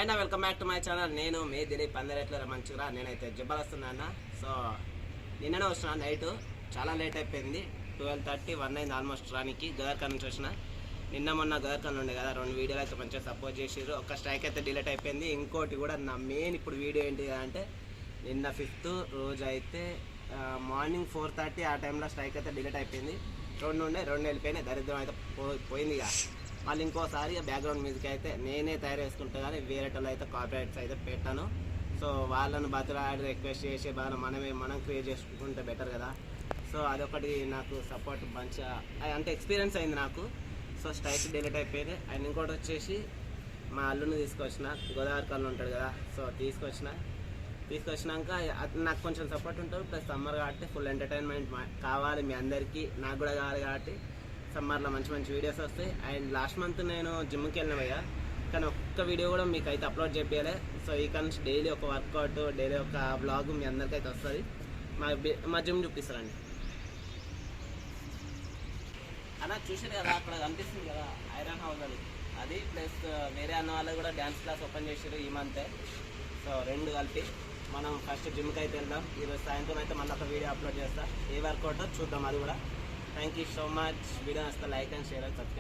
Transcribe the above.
Hi నా welcome back to my channel. నేను మీ దిలీప్ పందరెట్ల మంచిగా. నేనైతే జిబ్బలు వస్తున్నాను. సో నిన్ననే వచ్చిన నైట్ చాలా లేట్ అయిపోయింది. 12:30 1 అయింది ఆల్మోస్ట్ రానికి. గదర్ఖాన్ నుంచి వచ్చిన. నిన్న మొన్న గదర్ఖాన్ ఉండే కదా, 2 వీడియోలు అయితే మంచిగా సపోర్ట్ చేసిర్రు. ఒక స్ట్రైక్ అయితే డిలీట్ అయిపోయింది. ఇంకోటి కూడా నా మెయిన్ ఇప్పుడు వీడియో ఏంటి అంటే, నిన్న 5th రోజు అయితే మార్నింగ్ 4:30 ఆ టైంలో స్ట్రైక్ అయితే డిలీట్ అయిపోయింది. 2 వెళ్ళిపోయినాయి. దరిద్రం అయితే పోయింది ఇక. మళ్ళీ ఇంకోసారి బ్యాక్గ్రౌండ్ మ్యూజిక్ అయితే నేనే తయారు చేసుకుంటా, కానీ వేరేటోళ్ళు అయితే కాపీరైట్స్ అయితే పెట్టాను. సో వాళ్ళని బతులాడి రిక్వెస్ట్ చేసి బాగా మనం క్రియేట్ చేసుకుంటే బెటర్ కదా. సో అదొకటి నాకు సపోర్ట్ మంచిగా అంటే ఎక్స్పీరియన్స్ అయింది నాకు. సో స్ట్రైక్ డిలీట్ అయిపోయింది. అండ్ ఇంకోటి వచ్చేసి మా అల్లుని తీసుకొచ్చిన, గోదావరికాల్లో ఉంటాడు కదా. సో తీసుకొచ్చినాక నాకు కొంచెం సపోర్ట్ ఉంటుంది. ప్లస్ సమ్మర్ కాబట్టి ఫుల్ ఎంటర్టైన్మెంట్ కావాలి మీ అందరికీ, నాకు కూడా కావాలి కాబట్టి సమ్మర్లో మంచి వీడియోస్ వస్తాయి. అండ్ లాస్ట్ మంత్ నేను జిమ్కి వెళ్ళిన భయ్యా, కానీ ఒక్క వీడియో కూడా మీకు అయితే అప్లోడ్ చేయాలి. సో ఈ నుంచి డైలీ ఒక వర్కౌట్, డైలీ ఒక బ్లాగ్ మీ అందరికీ అయితే వస్తుంది. మా జిమ్ చూపిస్తారండి అన్న. చూసారు కదా అక్కడ కనిపిస్తుంది కదా ఐరన్ హౌస్ అది ప్లస్ వేరే అన్న వాళ్ళు కూడా డ్యాన్స్ క్లాస్ ఓపెన్ చేసారు ఈ మంతే. సో 2 కలిపి మనం ఫస్ట్ జిమ్కి అయితే వెళ్దాం. ఈరోజు సాయంత్రం అయితే మళ్ళీ ఒక వీడియో అప్లోడ్ చేస్తా. ఏ వర్కౌట్ చూద్దాం అది కూడా. Thank you so much. Video నచ్చితే like and share and subscribe.